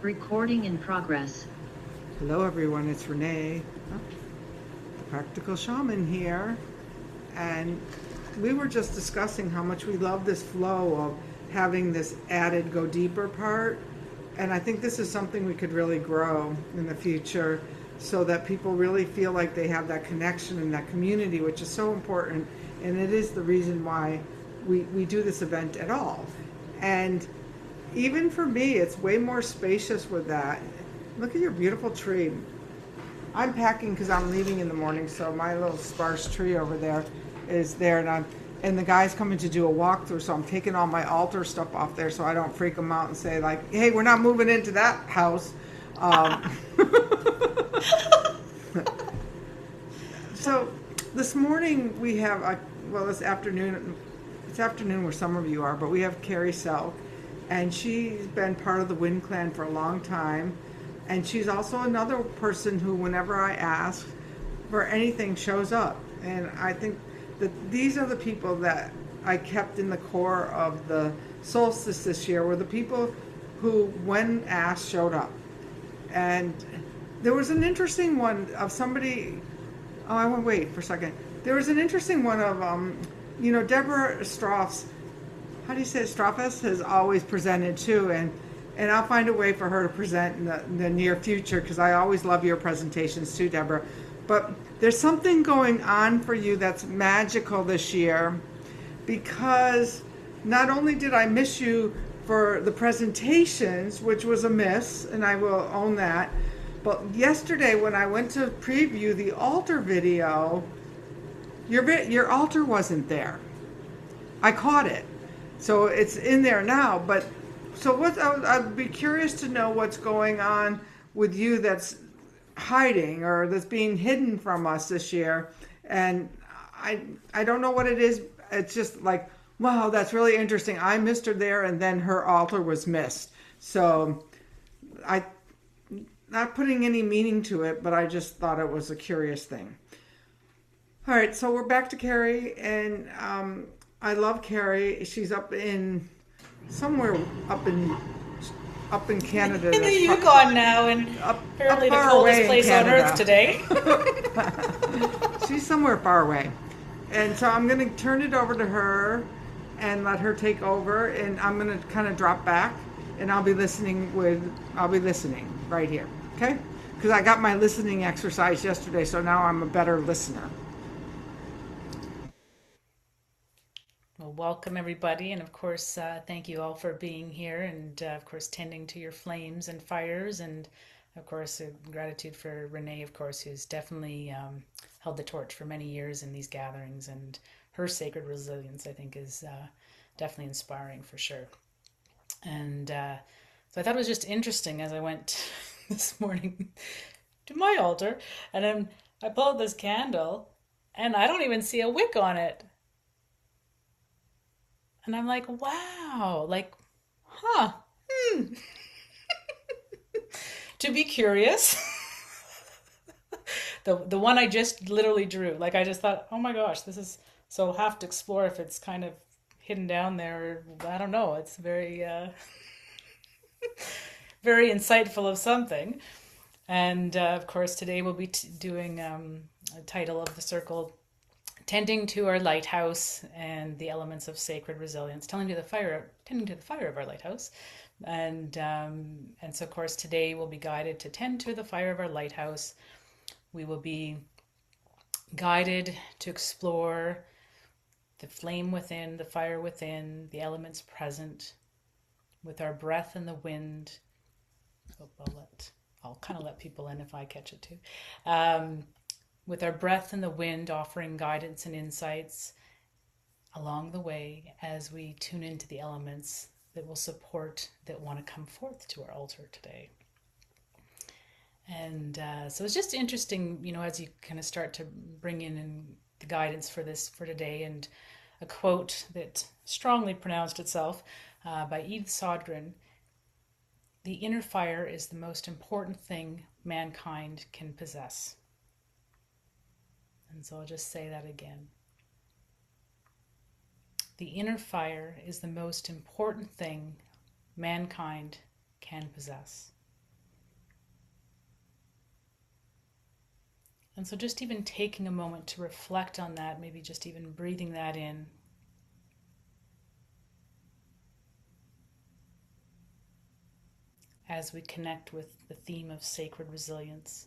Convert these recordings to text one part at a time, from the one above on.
Recording in progress. Hello everyone, it's Renee, the Practical Shaman here, and we were just discussing how much we love this flow of having this added go deeper part, and I think this is something we could really grow in the future so that people really feel like they have that connection and that community, which is so important, and it is the reason why we do this event at all. And even for me, it's way more spacious with that. Look at your beautiful tree. I'm packing because I'm leaving in the morning, so my little sparse tree over there is there, and the guy's coming to do a walkthrough, so I'm taking all my altar stuff off there so I don't freak them out and say like, "Hey, we're not moving into that house." So this morning we have this afternoon. It's afternoon where some of you are, but we have Carey Selk, and she's been part of the Wind Clan for a long time. And she's also another person who, whenever I ask for anything, shows up. And I think that these are the people that I kept in the core of the solstice this year, were the people who, when asked, showed up. And there was an interesting one of somebody. Oh, I want to wait for a second. There was an interesting one of, Deborah Stroff's. How do you say it? Stroffus has always presented too, and I'll find a way for her to present in the near future because I always love your presentations too, Deborah. But there's something going on for you that's magical this year, because not only did I miss you for the presentations, which was a miss, and I will own that, but yesterday when I went to preview the altar video, your altar wasn't there. I caught it. So it's in there now, but so I'd be curious to know what's going on with you that's hiding or that's being hidden from us this year. And I don't know what it is. It's just like, wow, that's really interesting. I missed her there, and then her altar was missed. So I not putting any meaning to it, but I just thought it was a curious thing. All right, so we're back to Carey, and I love Carey. She's somewhere up in Canada. In the Yukon now, and apparently the coldest place on earth today. She's somewhere far away. And so I'm going to turn it over to her and let her take over, and I'm going to kind of drop back, and I'll be listening right here, okay? Because I got my listening exercise yesterday, so now I'm a better listener. Well, welcome everybody, and of course, thank you all for being here, and of course, tending to your flames and fires, and of course, gratitude for Renee, of course, who's definitely held the torch for many years in these gatherings, and her sacred resilience, I think, is definitely inspiring for sure. And so I thought it was just interesting as I went this morning to my altar, and then I pull out this candle, and I don't even see a wick on it. And I'm like, wow, like, to be curious. The one I just literally drew, like I just thought, oh my gosh, this is, so I'll have to explore if it's kind of hidden down there. I don't know. It's very, very insightful of something. And of course, today we'll be doing a title of the circle, tending to our lighthouse and the elements of sacred resilience, tending to the fire of our lighthouse. And so of course today we'll be guided to tend to the fire of our lighthouse. We will be guided to explore the flame within, the fire within, the elements present, with our breath and the wind. I'll kind of let people in if I catch it too. With our breath and the wind, offering guidance and insights along the way as we tune into the elements that will support, that want to come forth to our altar today. And so it's just interesting, as you kind of start to bring in the guidance for today, and a quote that strongly pronounced itself by Edith Sodgren: "The inner fire is the most important thing mankind can possess." And so I'll just say that again. The inner fire is the most important thing mankind can possess. And so just even taking a moment to reflect on that, maybe just even breathing that in, as we connect with the theme of sacred resilience.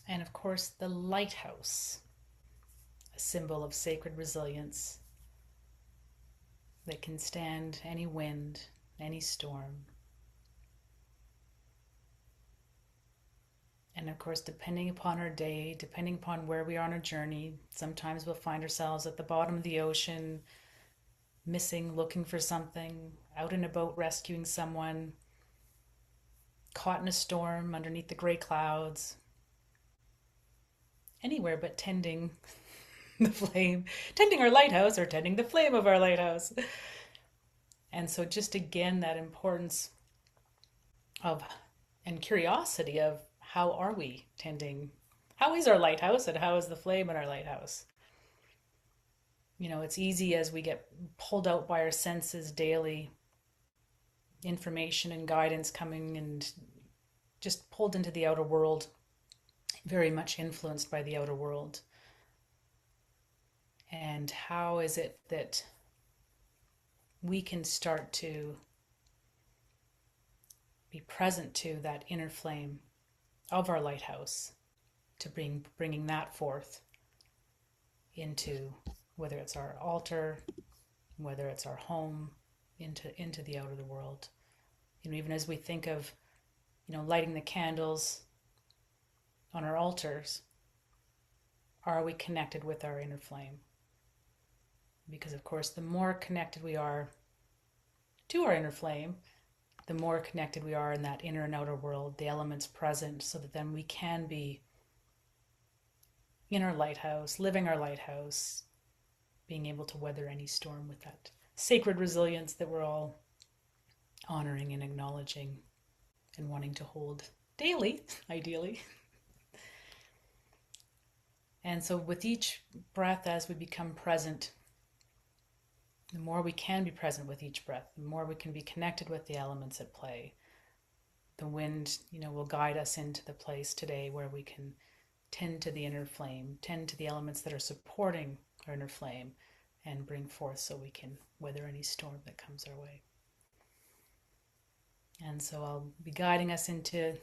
And of course, the lighthouse, a symbol of sacred resilience that can stand any wind, any storm. And of course, depending upon our day, depending upon where we are on our journey, sometimes we'll find ourselves at the bottom of the ocean, missing, looking for something, out in a boat rescuing someone, caught in a storm underneath the gray clouds, anywhere but tending the flame, tending our lighthouse or tending the flame of our lighthouse. And so just again, that importance of and curiosity of how are we tending, how is our lighthouse and how is the flame in our lighthouse? You know, it's easy as we get pulled out by our senses daily, information and guidance coming and just pulled into the outer world, very much influenced by the outer world. And how is it that we can start to be present to that inner flame of our lighthouse, to bringing that forth into, whether it's our altar, whether it's our home, into the outer world. You know, even as we think of, you know, lighting the candles on our altars, are we connected with our inner flame? Because of course, the more connected we are to our inner flame, the more connected we are in that inner and outer world, the elements present, so that then we can be in our lighthouse, living our lighthouse, being able to weather any storm with that sacred resilience that we're all honoring and acknowledging and wanting to hold daily, ideally. And so with each breath, as we become present, the more we can be present with each breath, the more we can be connected with the elements at play. The wind, you know, will guide us into the place today where we can tend to the inner flame, tend to the elements that are supporting our inner flame, and bring forth so we can weather any storm that comes our way. And so I'll be guiding us into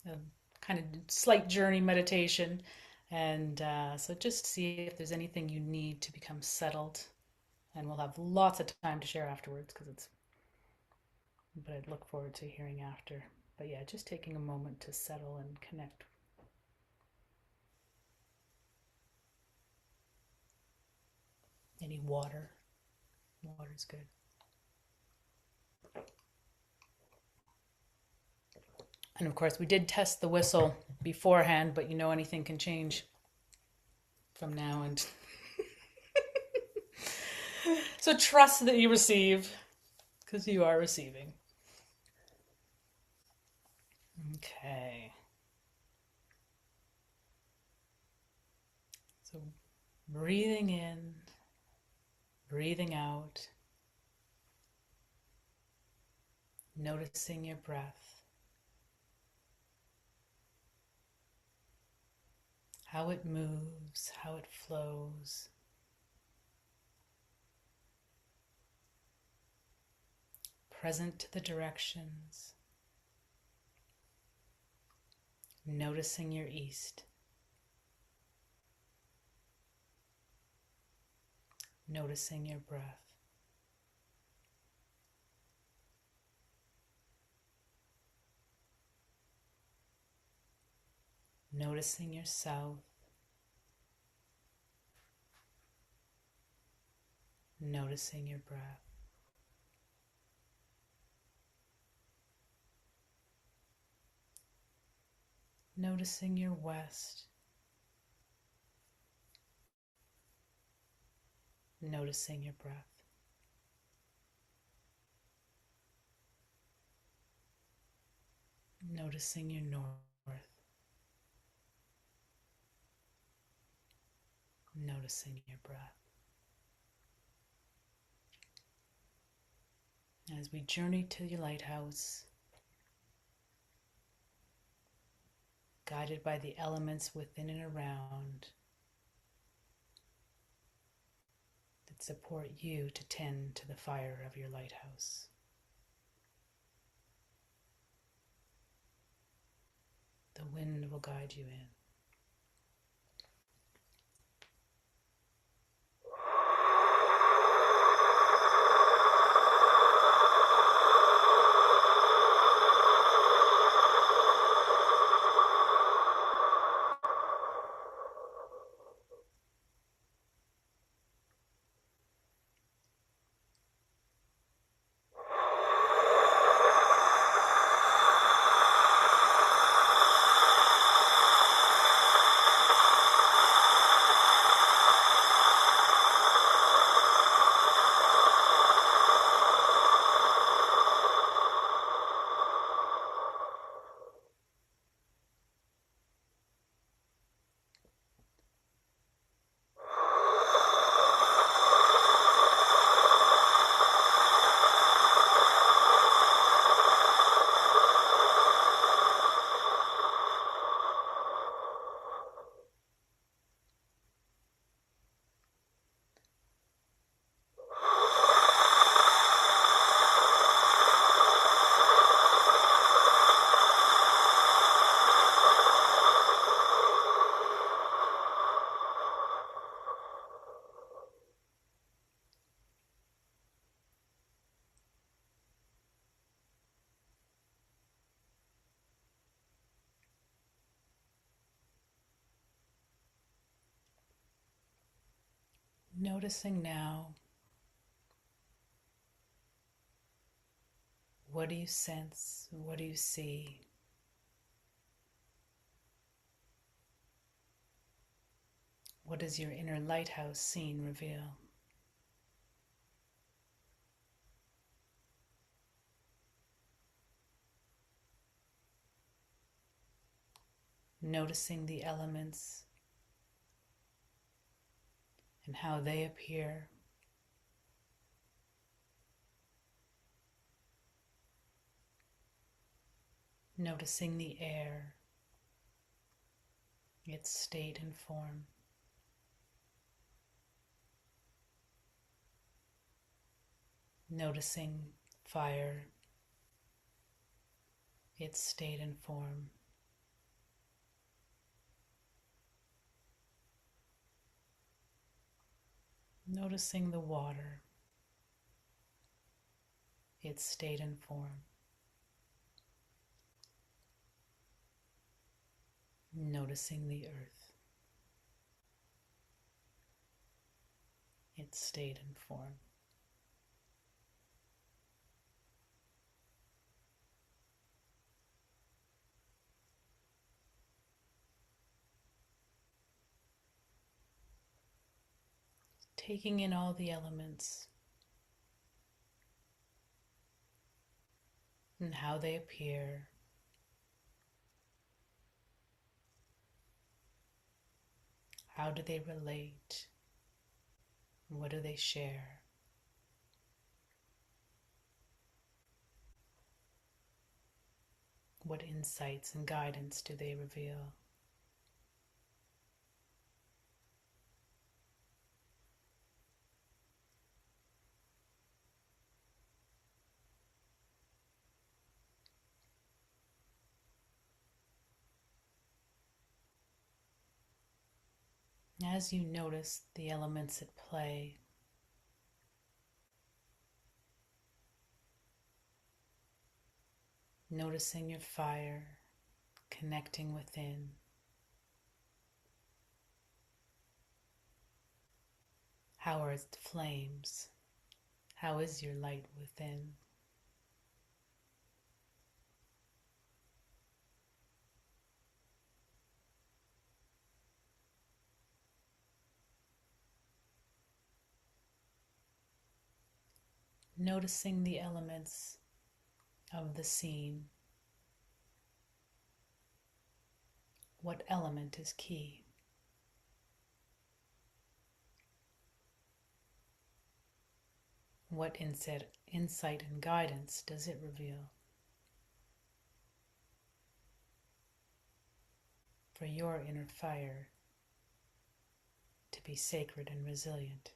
a kind of slight journey meditation. And so just see if there's anything you need to become settled. And we'll have lots of time to share afterwards, but I'd look forward to hearing after. But yeah, just taking a moment to settle and connect. Any water? Water's good. And of course, we did test the whistle beforehand, but you know anything can change from now and so trust that you receive, because you are receiving. Okay. So breathing in, breathing out, noticing your breath, how it moves, how it flows. Present to the directions, noticing your east, noticing your breath. Noticing your south, noticing your breath. Noticing your west, noticing your breath. Noticing your north. Noticing your breath. As we journey to your lighthouse, guided by the elements within and around that support you to tend to the fire of your lighthouse. The wind will guide you in. Noticing now, what do you sense? What do you see? What does your inner lighthouse scene reveal? Noticing the elements and how they appear. Noticing the air, its state and form. Noticing fire, its state and form. Noticing the water, its state and form. Noticing the earth, its state and form. Taking in all the elements and how they appear. How do they relate? What do they share? What insights and guidance do they reveal? As you notice the elements at play, noticing your fire connecting within, how are the flames? How is your light within? Noticing the elements of the scene, What element is key? What insight and guidance does it reveal for your inner fire to be sacred and resilient?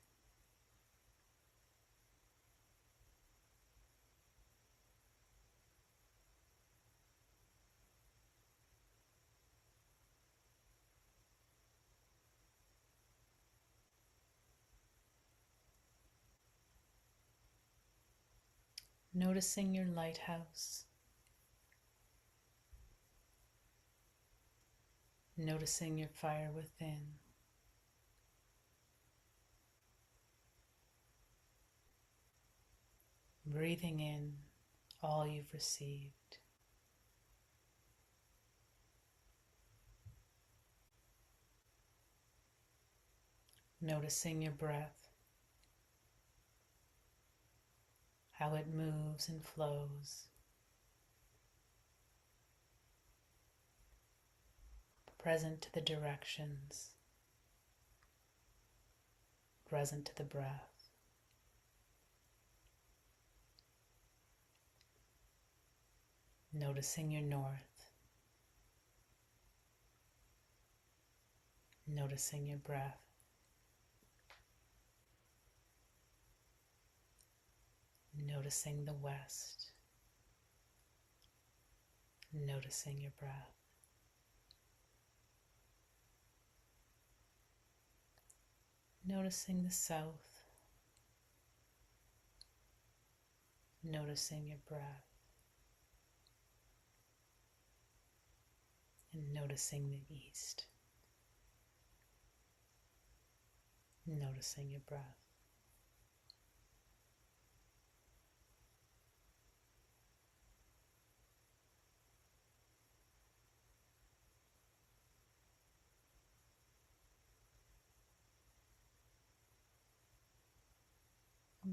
Noticing your lighthouse, noticing your fire within, breathing in all you've received, noticing your breath, how it moves and flows, present to the directions, present to the breath. Noticing your north, noticing your breath, noticing the west, noticing your breath. Noticing the south, noticing your breath, and noticing the east, noticing your breath.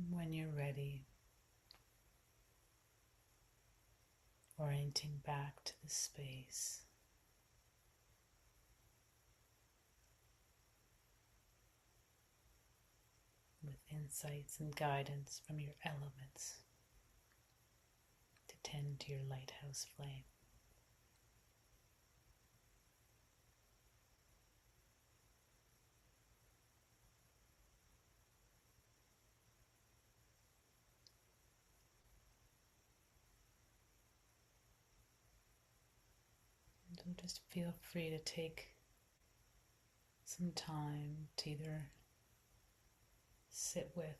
When you're ready, orienting back to the space, with insights and guidance from your elements to tend to your lighthouse flame. So just feel free to take some time to either sit with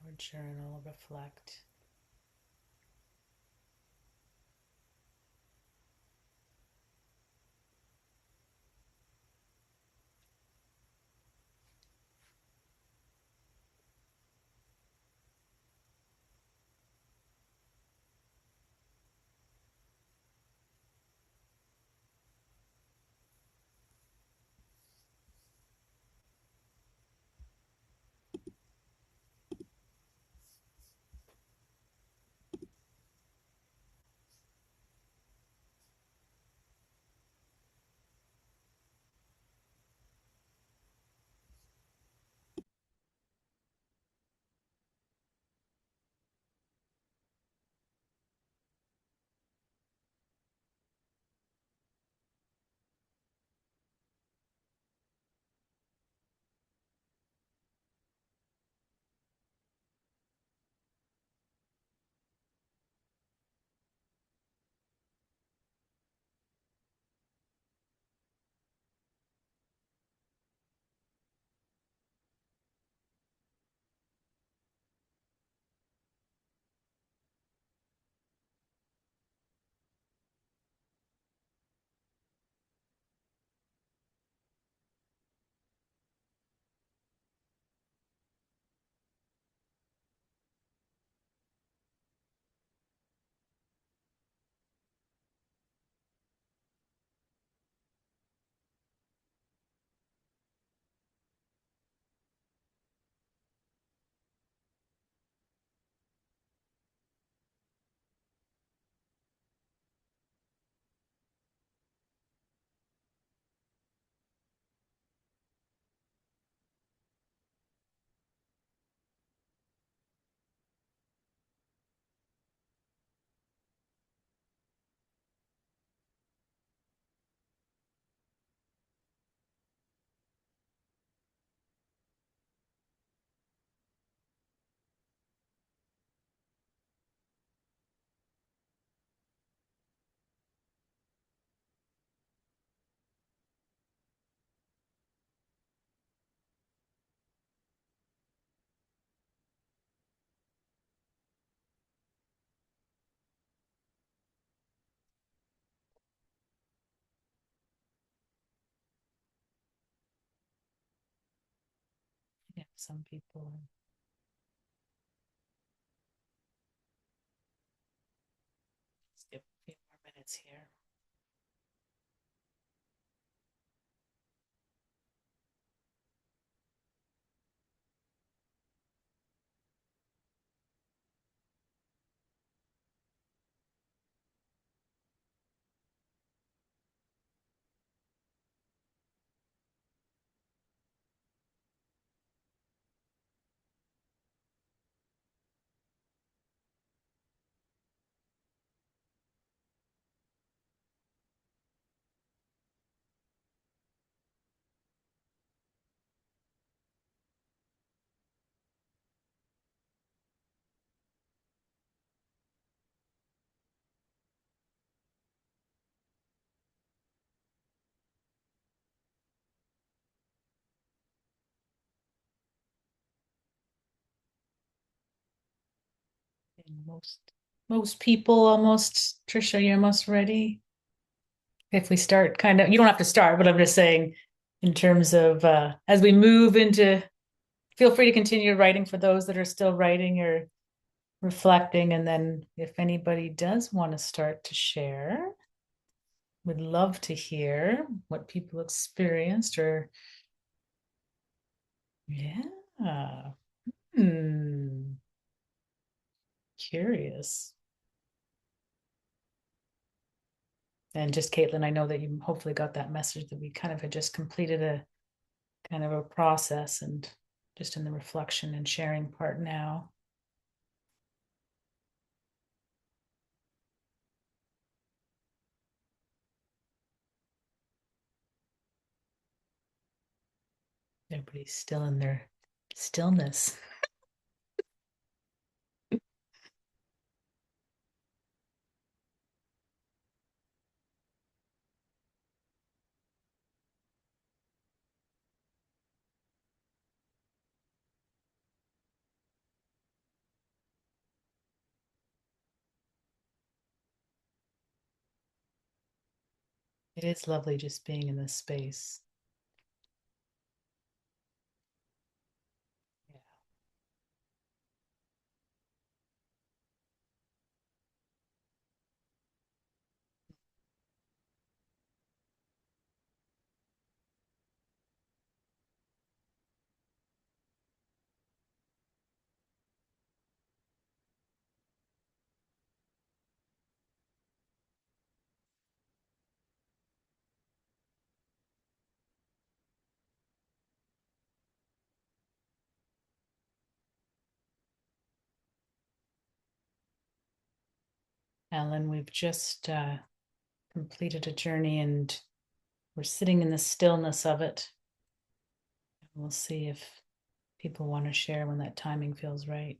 or journal, reflect. some people. Let's give a few more minutes here. And most people almost, Trisha, you're almost ready. If we start kind of, you don't have to start, but I'm just saying in terms of as we move into, feel free to continue writing for those that are still writing or reflecting. And then if anybody does want to start to share, would love to hear what people experienced or yeah. Curious. And just Caitlin, I know that you hopefully got that message that we kind of had just completed a kind of a process and just in the reflection and sharing part now. Everybody's still in their stillness. It is lovely just being in this space. Yeah. Alan, we've just completed a journey and we're sitting in the stillness of it. We'll see if people want to share when that timing feels right.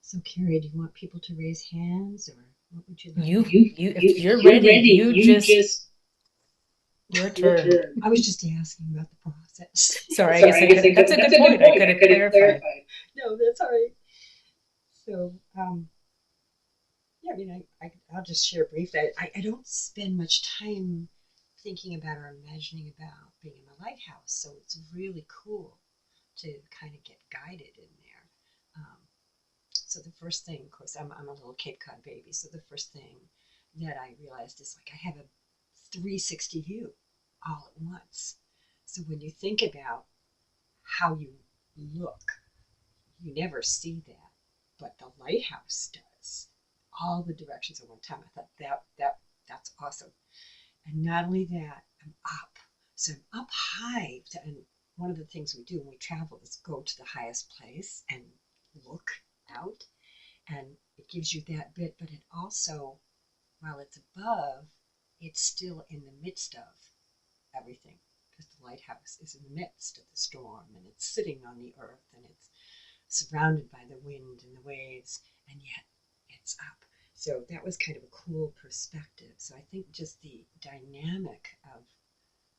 So, Carey, do you want people to raise hands, or what would you like? If you're ready, you just your turn. I was just asking about the process. Sorry, I guess I could. That's a good point. I could have clarified. No, that's all right. So, yeah, I mean, I'll just share briefly. I don't spend much time thinking about or imagining about being in the lighthouse, so it's really cool to kind of get guided in there. So the first thing, of course, I'm a little Cape Cod baby, so the first thing that I realized is like I have a 360 view all at once. So when you think about how you look, you never see that, but the lighthouse does. All the directions at one time. I thought that's awesome. And not only that, I'm up. So I'm up high, and one of the things we do when we travel is go to the highest place and look out, and it gives you that bit, but it also, while it's above, it's still in the midst of everything, because the lighthouse is in the midst of the storm, and it's sitting on the earth, and it's surrounded by the wind and the waves, and yet it's up. So that was kind of a cool perspective. So I think just the dynamic of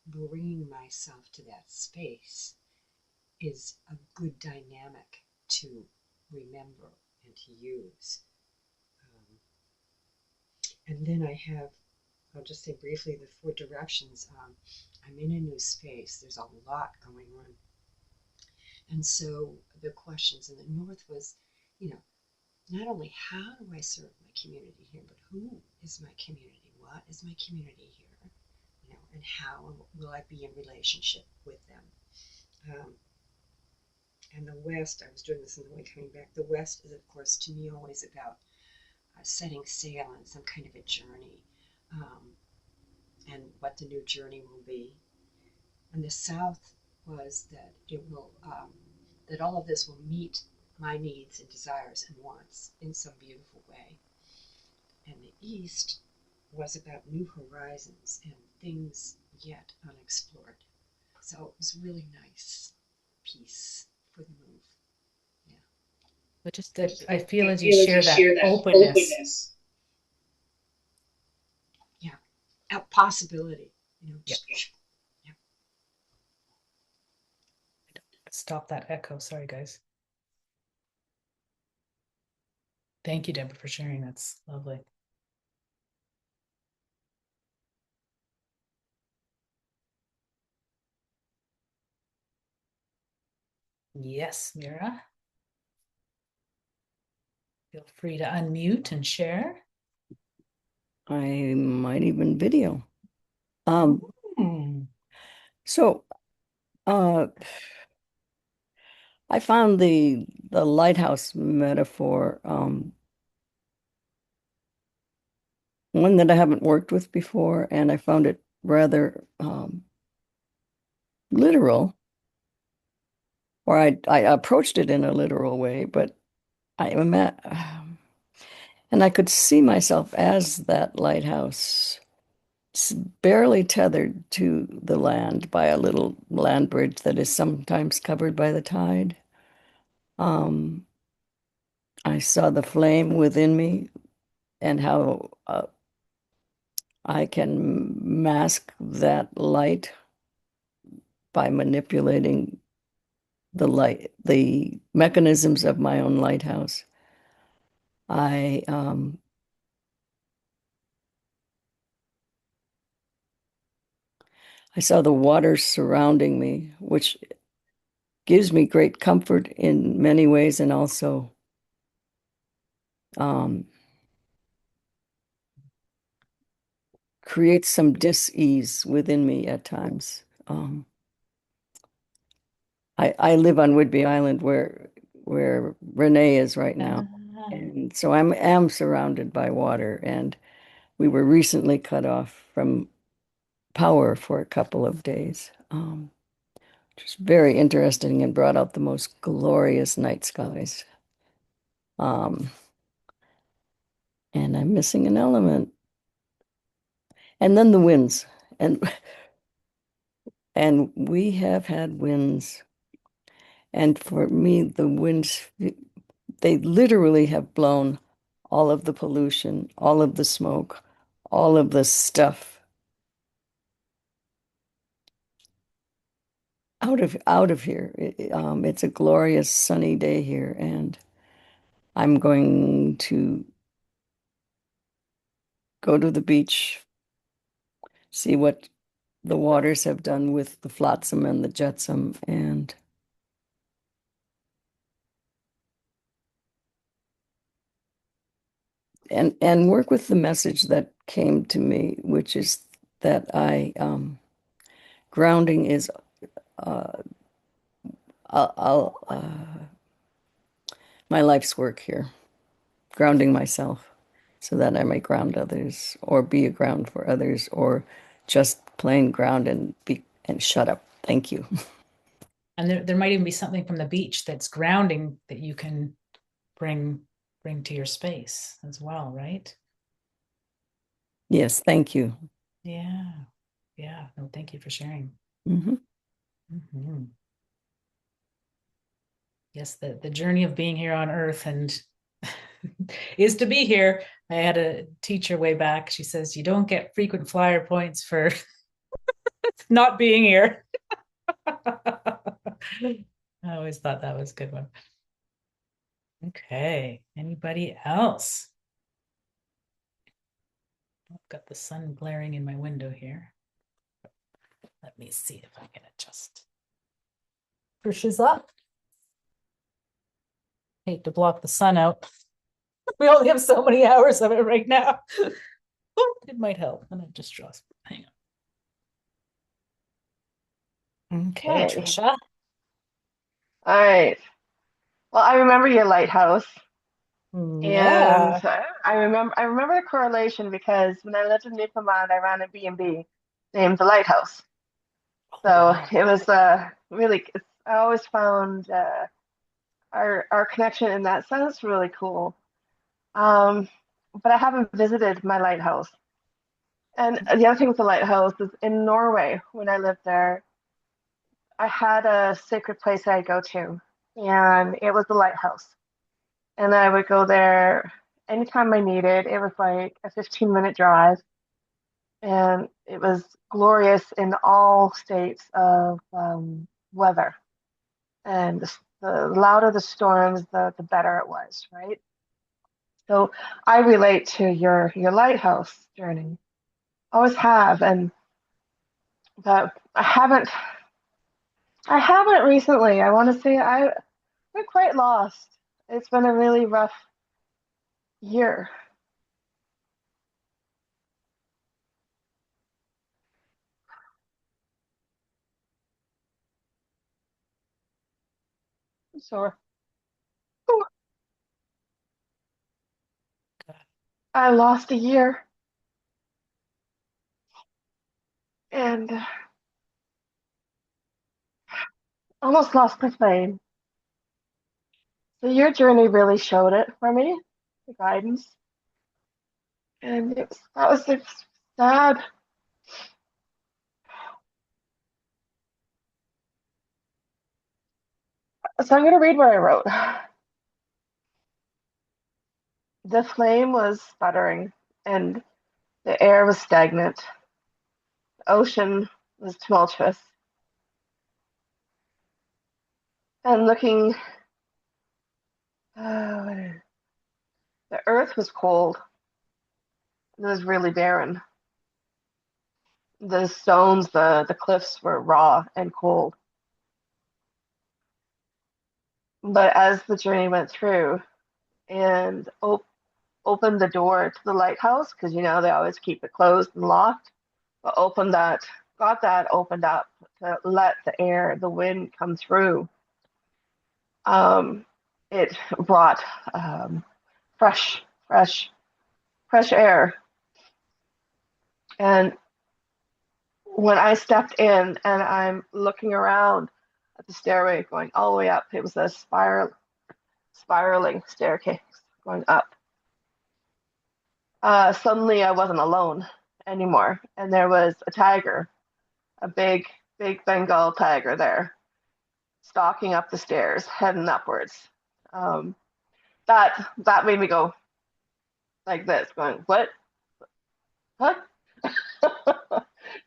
bringing myself to that space is a good dynamic to remember and to use. And then I have, I'll just say briefly, the four directions. I'm in a new space. There's a lot going on. And so the questions in the north was, you know, not only how do I serve my community here, but who is my community? What is my community here? You know, and how will I be in relationship with them? And the West, I was doing this in the way coming back. The West is, of course, to me always about setting sail on some kind of a journey, and what the new journey will be. And the South was that it will, that all of this will meet my needs and desires and wants in some beautiful way. And the East was about new horizons and things yet unexplored. So it was really nice piece for the move. Yeah. But just that I feel as you share that openness. Yeah. A possibility. You know. Yep. Yeah. Stop that echo. Sorry, guys. Thank you, Deborah, for sharing. That's lovely. Yes, Mira. Feel free to unmute and share. I might even video. Hmm. So I found the lighthouse metaphor one that I haven't worked with before, and I found it rather literal, or I approached it in a literal way, but I am and I could see myself as that lighthouse, barely tethered to the land by a little land bridge that is sometimes covered by the tide. I saw the flame within me and how I can mask that light by manipulating the light, the mechanisms of my own lighthouse. I I saw the water surrounding me, which gives me great comfort in many ways, and also creates some dis-ease within me at times. I live on Whidbey Island where Renee is right now. And so am surrounded by water, and we were recently cut off from power for a couple of days, which was very interesting and brought out the most glorious night skies. Um, and I'm missing an element. And then the winds. And and we have had winds. And for me, the winds, they literally have blown all of the pollution, all of the smoke, all of the stuff out of here. It's a glorious sunny day here, and I'm going to go to the beach, see what the waters have done with the flotsam and the jetsam, and work with the message that came to me, which is that grounding is uh, my life's work here, grounding myself so that I may ground others or be a ground for others, or just plain ground and be and shut up. Thank you. And there might even be something from the beach that's grounding that you can bring to your space as well, right? Yes, thank you. Yeah. Yeah. No, thank you for sharing. Mm-hmm. Mm-hmm. Yes, the journey of being here on Earth and is to be here. I had a teacher way back. She says you don't get frequent flyer points for not being here. I always thought that was a good one. Okay. Anybody else? I've got the sun glaring in my window here. Let me see if I can adjust. Pushes up. Hate to block the sun out. We only have so many hours of it right now. It might help. And it just draws. Hang on. Okay, Okay. Trisha. All right. Well, I remember your lighthouse, and Yeah. I remember the correlation because when I lived in Newfoundland, I ran a B&B named the Lighthouse. Oh, So wow. it was really. I always found our connection in that sense really cool. Um, but I haven't visited my lighthouse. And the other thing with the lighthouse is in Norway, when I lived there, I had a sacred place I go to, and it was the lighthouse. And I would go there anytime I needed. It was like a 15-minute drive, and it was glorious in all states of weather. And the louder the storms, the better it was, right? So I relate to your lighthouse journey. Always have, and but I haven't recently. I want to say I've been quite lost. It's been a really rough year. So I lost a year and almost lost my flame. So your journey really showed it for me, the guidance, and that was sad. So I'm going to read what I wrote. The flame was sputtering, and the air was stagnant. The ocean was tumultuous, and looking, uh, the earth was cold. It was really barren. The stones, the cliffs were raw and cold. But as the journey went through and opened the door to the lighthouse, because they always keep it closed and locked, but got that opened up to let the air, the wind come through. It brought fresh, fresh, fresh air. And when I stepped in and I'm looking around at the stairway going all the way up, it was a spiraling staircase going up. Suddenly I wasn't alone anymore, and there was a tiger, a big, big Bengal tiger there, stalking up the stairs, heading upwards. Um, that made me go like this, going, "What? Huh?"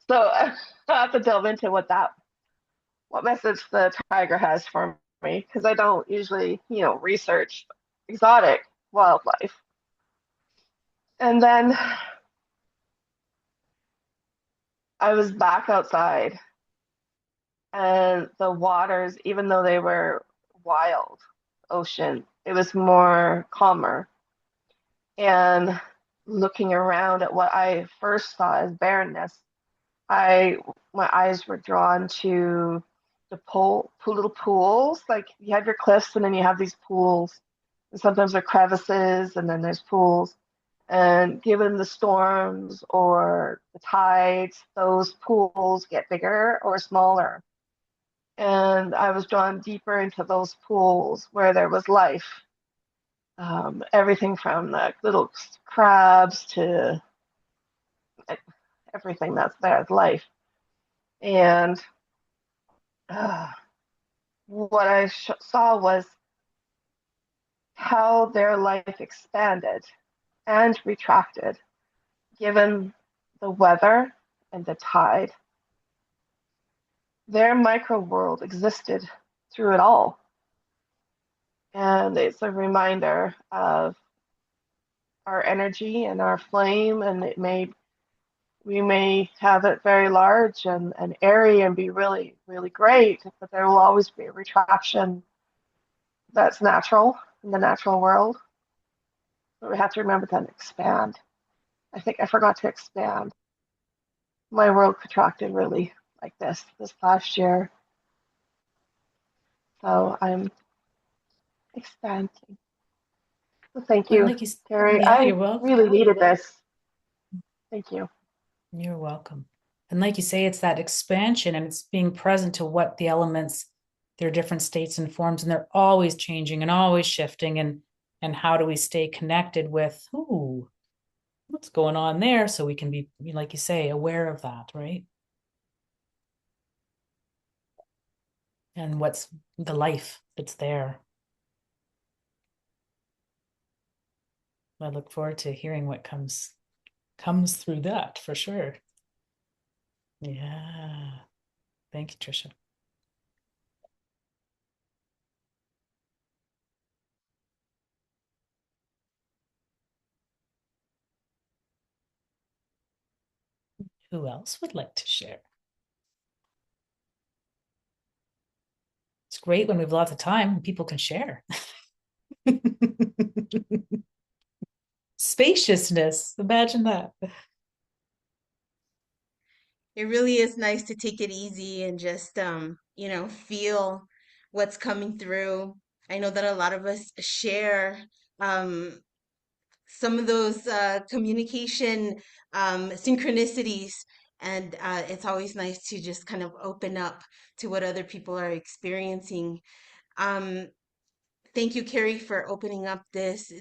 So I have to delve into what message the tiger has for me, because I don't usually, research exotic wildlife. And then I was back outside, and the waters, even though they were wild ocean, it was more calmer. And looking around at what I first saw as barrenness, I my eyes were drawn to the little pools. Like you have your cliffs, and then you have these pools, and sometimes they're crevices, and then there's pools. And given the storms or the tides, those pools get bigger or smaller. And I was drawn deeper into those pools where there was life. Everything from the little crabs to everything that's there is life. And uh, what I saw was how their life expanded and retracted given the weather and the tide. Their micro world existed through it all. And it's a reminder of our energy and our flame, and we may have it very large and airy and be really, really great, but there will always be a retraction that's natural in the natural world. But we have to remember to expand. I think I forgot to expand. My world contracted really like this past year. So I'm expanding. So thank And you, like Carey. yeah, I you're welcome. really needed this. Thank you. You're welcome. And like you say, it's that expansion and it's being present to what the elements, their different states and forms, and they're always changing and always shifting. And how do we stay connected with, ooh, what's going on there, so we can be, like you say, aware of that, right? And what's the life that's there. I look forward to hearing what comes through that for sure. Yeah. Thank you, Tricia. Who else would like to share? It's great when we have lots of time and people can share. Spaciousness. Imagine that. It really is nice to take it easy and just feel what's coming through. I know that a lot of us share um some of those communication synchronicities, and it's always nice to just kind of open up to what other people are experiencing. Um, Thank you, Carrie, for opening up this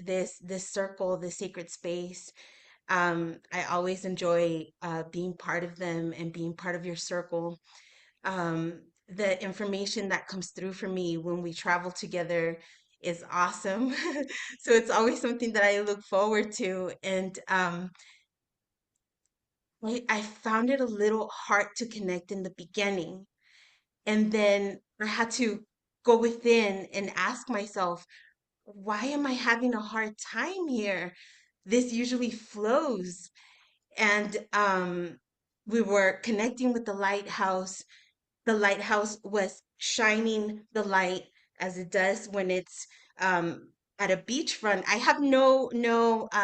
circle, this sacred space. I always enjoy being part of them and being part of your circle. The information that comes through for me when we travel together is awesome. So it's always something that I look forward to. And I found it a little hard to connect in the beginning. And then I had to go within and ask myself, why am I having a hard time here? This usually flows. And we were connecting with the lighthouse was shining the light as it does when it's um, at a beachfront. I have no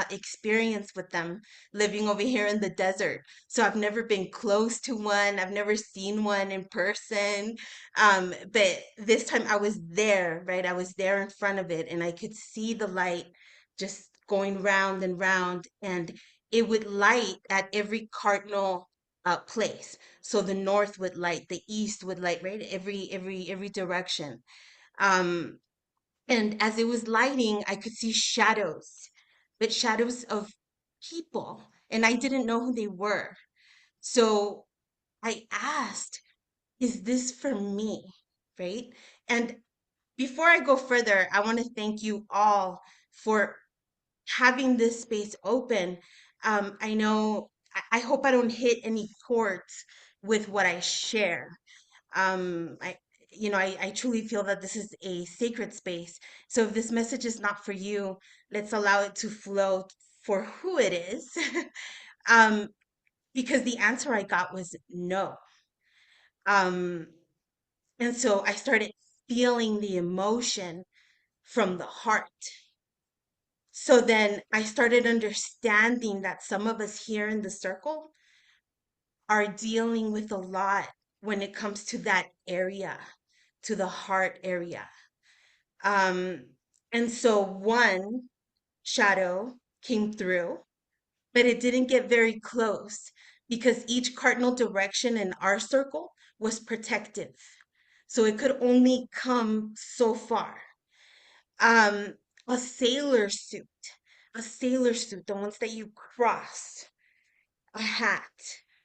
experience with them living over here in the desert, so I've never been close to one. I've never seen one in person. But this time I was there, right? I was there in front of it, and I could see the light just going round and round, and it would light at every cardinal place. So the north would light, the east would light, right? Every direction. Um, and as it was lighting, I could see shadows, but shadows of people, and I didn't know who they were. So I asked, is this for me? Right? And before I go further, I want to thank you all for having this space open. I know, I hope I don't hit any chords with what I share. I, I truly feel that this is a sacred space. So if this message is not for you, let's allow it to flow for who it is. um, because the answer I got was no. Um, and so I started feeling the emotion from the heart. So then I started understanding that some of us here in the circle are dealing with a lot when it comes to that area, to the heart area. Um, and so one shadow came through, but it didn't get very close because each cardinal direction in our circle was protective. So it could only come so far. Um, a sailor suit, a sailor suit, the ones that you cross, a hat.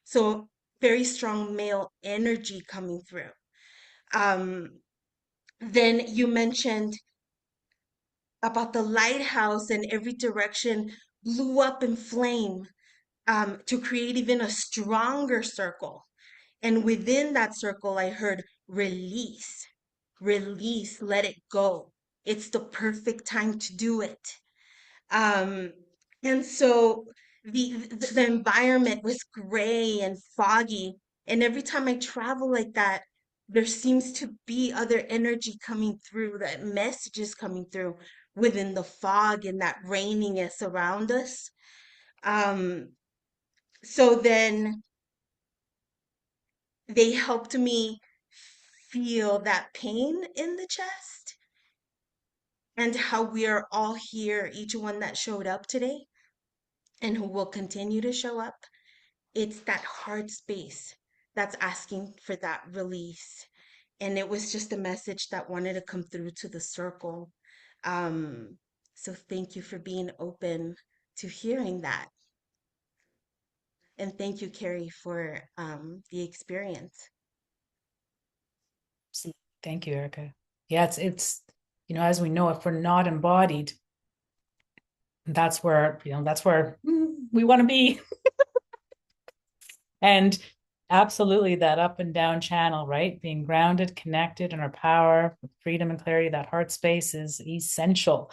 So very strong male energy coming through. Um, then you mentioned about the lighthouse and every direction blew up in flame to create even a stronger circle. And within that circle, I heard release, release, let it go. It's the perfect time to do it. Um, and so the environment was gray and foggy. And every time I travel like that, there seems to be other energy coming through, that messages coming through within the fog and that raininess around us. Um, so then they helped me feel that pain in the chest and how we are all here, each one that showed up today and who will continue to show up. It's that hard space that's asking for that release. And it was just a message that wanted to come through to the circle. Um, so thank you for being open to hearing that. And thank you, Carey, for the experience. Thank you, Erica. Yeah, it's as we know, if we're not embodied, that's where we want to be. And absolutely that up and down channel, right? Being grounded, connected in our power, with freedom and clarity, that heart space is essential.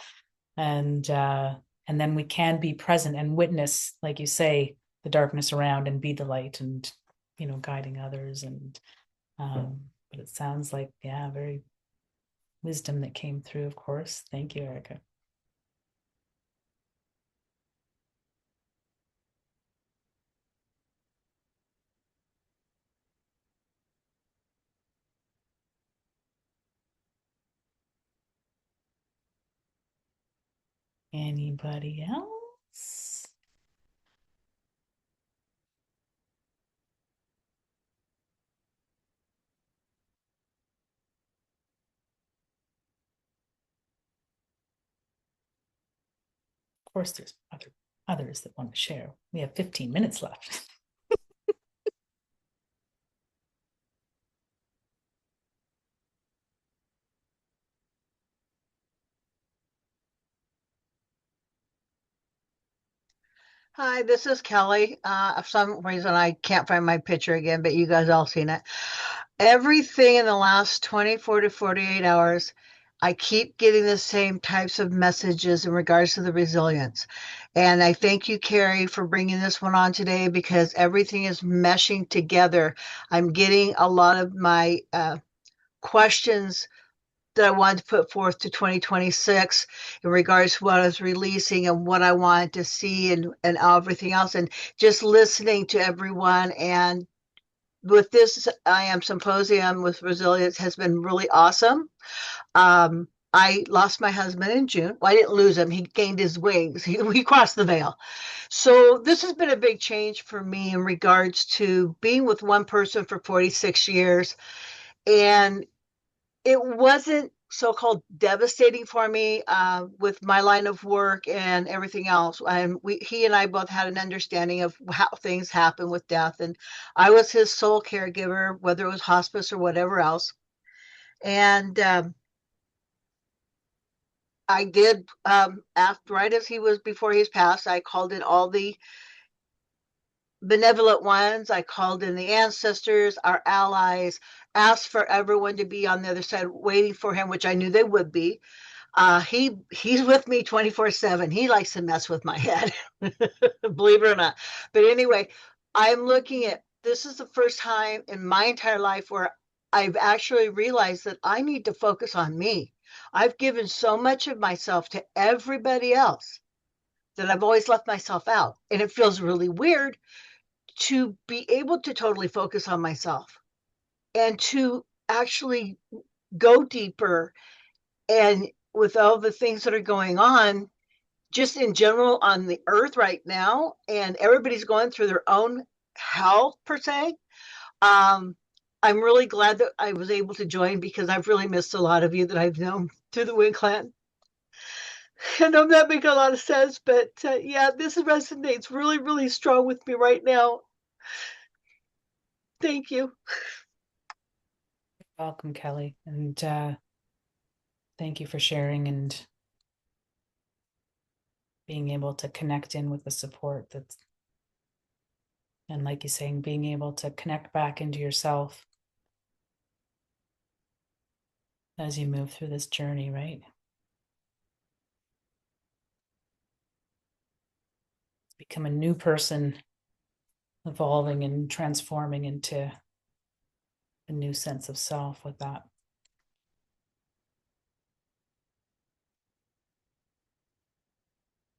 And then we can be present and witness, like you say, the darkness around and be the light and guiding others. And but it sounds like, yeah, very wisdom that came through, of course. Thank you, Erica. Anybody else? Of course, there's others that want to share. We have 15 minutes left. Hi, this is Kelly. For some reason, I can't find my picture again, but you guys all seen it. Everything in the last 24 to 48 hours, I keep getting the same types of messages in regards to the resilience. And I thank you, Carey, for bringing this one on today because everything is meshing together. I'm getting a lot of my questions that I wanted to put forth to 2026 in regards to what I was releasing and what I wanted to see and everything else. And just listening to everyone. And with this I am symposium with resilience has been really awesome. I lost my husband in June. Well, I didn't lose him. He gained his wings. We crossed the veil. So this has been a big change for me in regards to being with one person for 46 years. And it wasn't so-called devastating for me with my line of work and everything else. And he and I both had an understanding of how things happen with death. And I was his sole caregiver, whether it was hospice or whatever else. And I did, after, right as he was, before he's passed, I called in all the benevolent ones. I called in the ancestors, our allies, asked for everyone to be on the other side waiting for him, which I knew they would be. He's with me 24/7. He likes to mess with my head, believe it or not. But anyway, I'm looking at this is the first time in my entire life where I've actually realized that I need to focus on me. I've given so much of myself to everybody else that I've always left myself out. And it feels really weird to be able to totally focus on myself and to actually go deeper. And with all the things that are going on, just in general on the earth right now, and everybody's going through their own health per se. I'm really glad that I was able to join because I've really missed a lot of you that I've known through the Wind Clan. I know that makes a lot of sense, but yeah, this resonates really, really strong with me right now. Thank you. Welcome, Kelly, and thank you for sharing and being able to connect in with the support that's, and like you're saying, being able to connect back into yourself as you move through this journey, right? Become a new person, evolving and transforming into a new sense of self with that.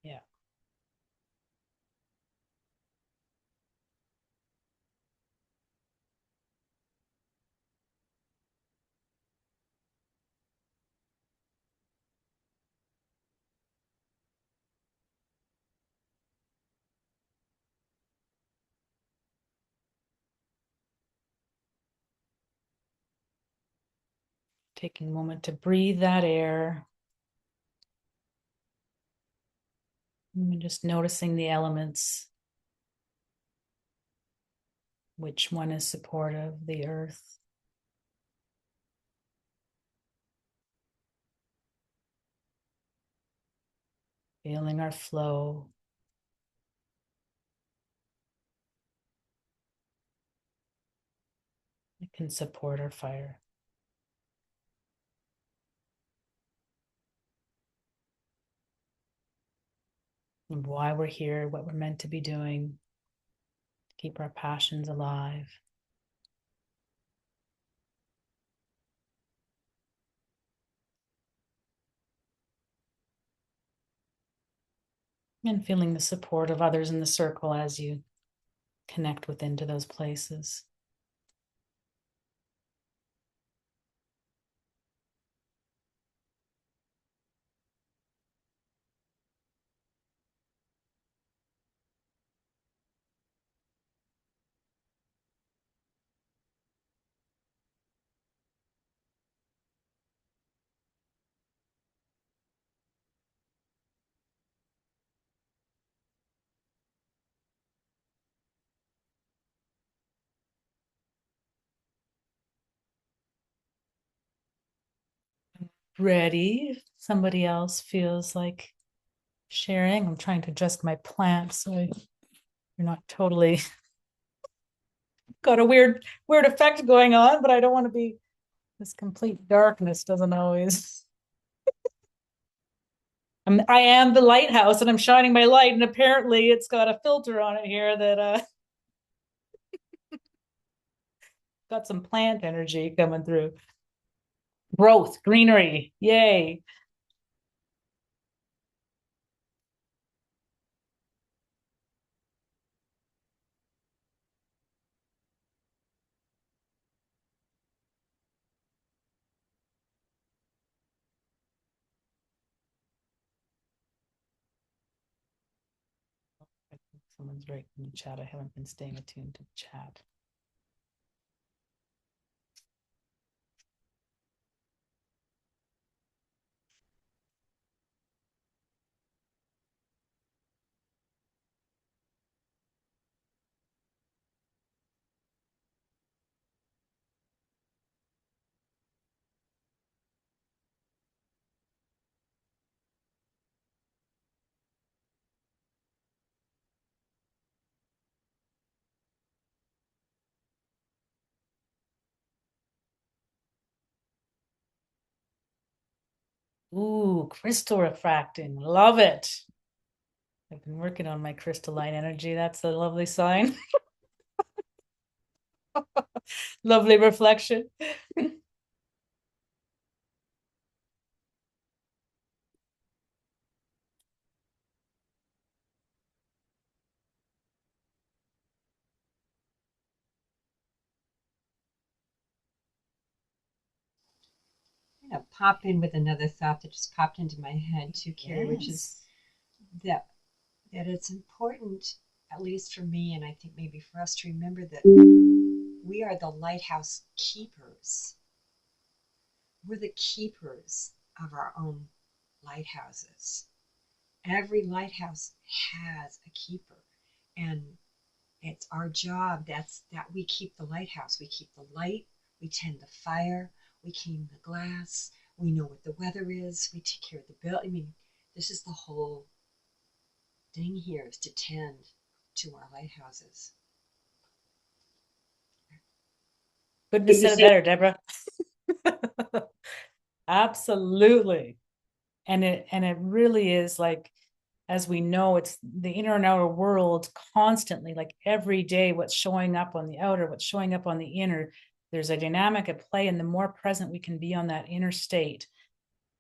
Yeah. Taking a moment to breathe that air. And just noticing the elements. Which one is supportive? The earth. Feeling our flow. It can support our fire. And why we're here, what we're meant to be doing. Keep our passions alive. And feeling the support of others in the circle as you connect within to those places. Ready? If somebody else feels like sharing. I'm trying to adjust my plant so you're not totally got a weird effect going on, but I don't want to be this complete darkness doesn't always. I am the lighthouse and I'm shining my light, and apparently it's got a filter on it here that got some plant energy coming through. Growth, greenery, yay. Someone's writing in the chat. I haven't been staying attuned to the chat. Ooh, crystal refracting. Love it. I've been working on my crystalline energy. That's a lovely sign. Lovely reflection. I'm gonna pop in with another thought that just popped into my head too, Carey, which is that it's important, at least for me, and I think maybe for us, to remember that we are the lighthouse keepers. We're the keepers of our own lighthouses. Every lighthouse has a keeper, and it's our job that we keep the lighthouse. We keep the light, we tend the fire, we clean the glass, we know what the weather is, we take care of the bill. I mean, this is the whole thing here, is to tend to our lighthouses. Couldn't have said it better, Deborah. Absolutely. And it really is, like, as we know, it's the inner and outer world constantly, like every day, what's showing up on the outer, what's showing up on the inner. There's a dynamic at play, and the more present we can be on that inner state,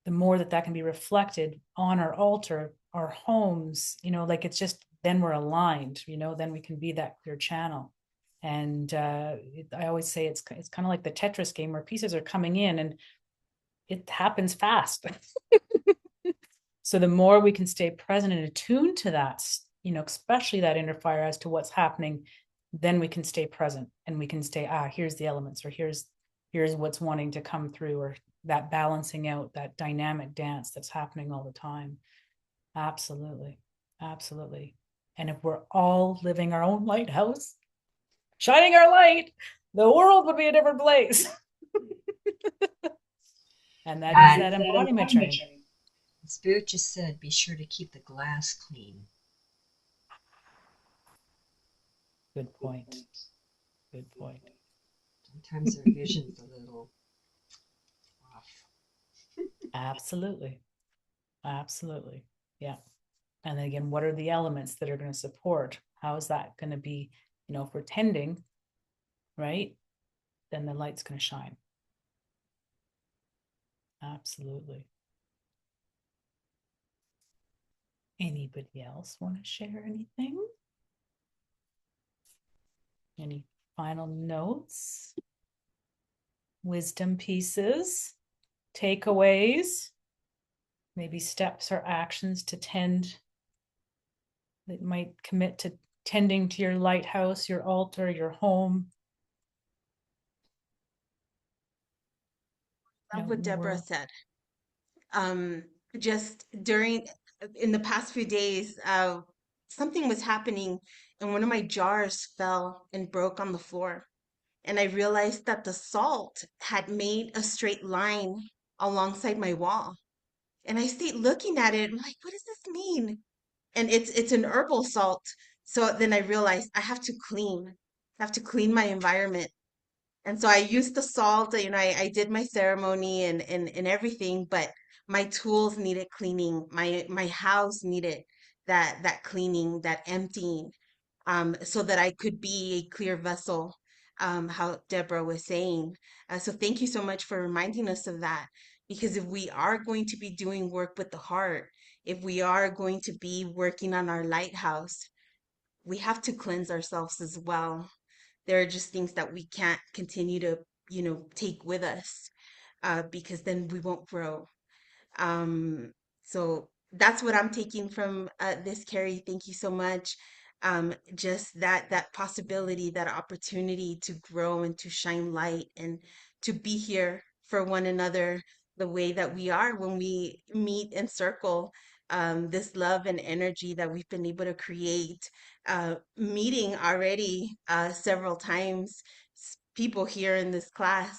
the more that can be reflected on our altar, our homes, like it's just, then we're aligned, then we can be that clear channel. And I always say it's kind of like the Tetris game, where pieces are coming in and it happens fast. So the more we can stay present and attuned to that, especially that inner fire as to what's happening, then we can stay present and we can stay, here's the elements, or here's what's wanting to come through, or that balancing out, that dynamic dance that's happening all the time. Absolutely. Absolutely. And if we're all living our own lighthouse, shining our light, the world would be a different place. And that is that embodiment training. Spirit just said, be sure to keep the glass clean. Good point. Good point. Sometimes our vision's a little off. Absolutely. Absolutely. Yeah. And then again, what are the elements that are going to support? How is that going to be, if we're tending, right, then the light's going to shine. Absolutely. Anybody else want to share anything? Any final notes? Wisdom pieces? Takeaways? Maybe steps or actions to tend, that might commit to tending to your lighthouse, your altar, your home. Love what Deborah said. Just in the past few days, something was happening, and one of my jars fell and broke on the floor. And I realized that the salt had made a straight line alongside my wall. And I stayed looking at it. I'm like, what does this mean? And it's an herbal salt. So then I realized I have to clean my environment. And so I used the salt, I did my ceremony and everything, but my tools needed cleaning. My house needed that cleaning, that emptying, so that I could be a clear vessel, how Deborah was saying. So thank you so much for reminding us of that. Because if we are going to be doing work with the heart, if we are going to be working on our lighthouse, we have to cleanse ourselves as well. There are just things that we can't continue to, take with us, because then we won't grow. Um, so that's what I'm taking from this, Carrie. Thank you so much. Just that possibility, that opportunity to grow and to shine light and to be here for one another the way that we are when we meet and circle. This love and energy that we've been able to create, meeting already several times, people here in this class.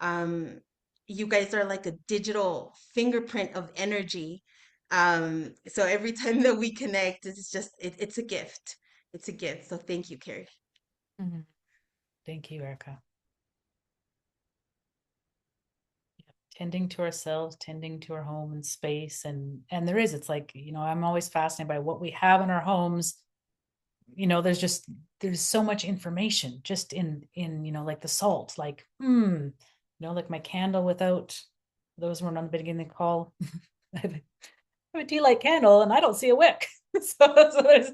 Um, you guys are like a digital fingerprint of energy. So every time that we connect, it's a gift. It's a gift. So thank you, Carrie. Mhm. Thank you, Erica. Tending to ourselves, tending to our home and space, and it's like, I'm always fascinated by what we have in our homes. There's so much information just in like the salt, like like my candle, without those who weren't on the beginning call. I have a tea light candle and I don't see a wick. So there's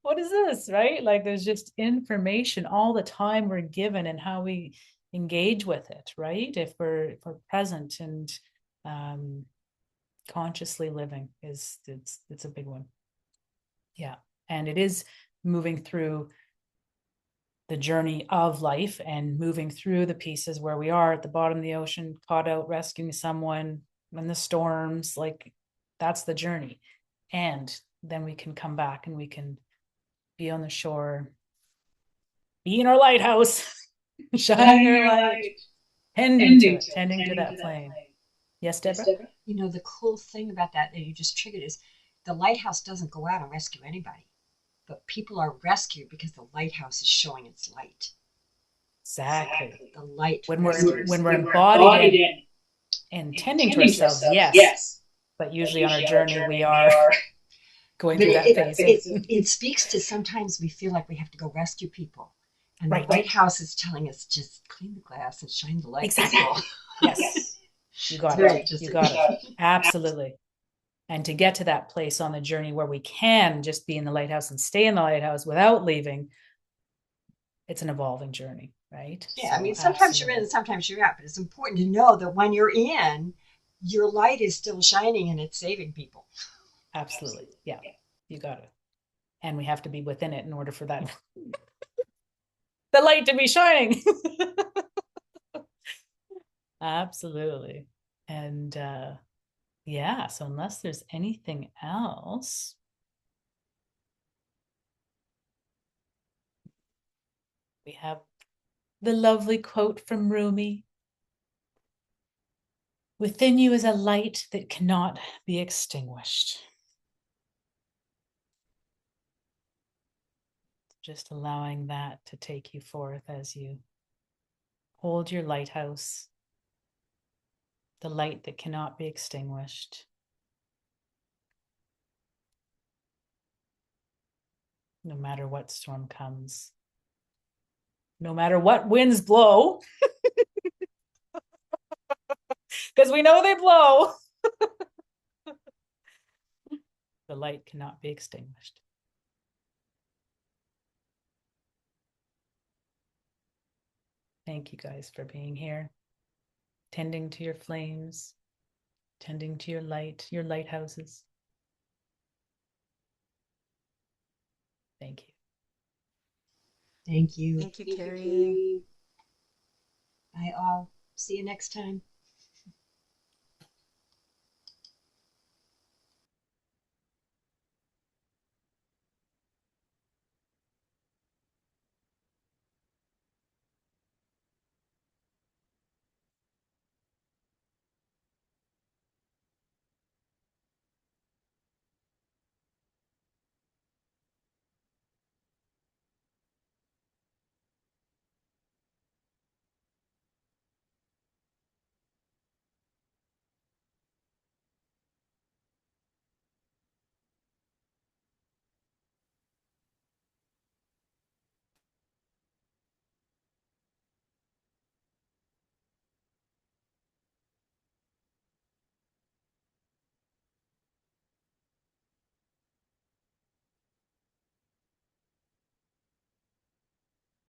what is this, right? Like there's just information all the time we're given, and how we engage with it, right? If we're present and Consciously living it's a big one. Yeah. And it is moving through the journey of life and moving through the pieces where we are at the bottom of the ocean, caught out rescuing someone in the storms. Like, that's the journey. And then we can come back and we can be on the shore, be in our lighthouse, shining our light, tending to it, tending to that flame. Yes, Deborah? You know, the cool thing about that you just triggered is the lighthouse doesn't go out and rescue anybody, but people are rescued because the lighthouse is showing its light. Exactly. The light. When we're embodied in and tending to ourselves, yes. But usually on our journey, we are going through that phase. It speaks to sometimes we feel like we have to go rescue people. And Right. the lighthouse is telling us just clean the glass and shine the light. Exactly. Yes. You got it. You got it. Absolutely. And to get to that place on the journey where we can just be in the lighthouse and stay in the lighthouse without leaving, it's an evolving journey, right? Yeah, I mean, sometimes you're in and sometimes you're out, but it's important to know that when you're in, your light is still shining and it's saving people. Absolutely. Yeah, you got it. And we have to be within it in order for that the light to be shining. Absolutely. And yeah, so unless there's anything else, we have the lovely quote from Rumi. Within you is a light that cannot be extinguished. Just allowing that to take you forth as you hold your lighthouse, the light that cannot be extinguished. No matter what storm comes, no matter what winds blow, because we know they blow, the light cannot be extinguished. Thank you guys for being here, tending to your flames, tending to your light, your lighthouses. Thank you. Thank you. Thank you, Carey. Bye all. See you next time.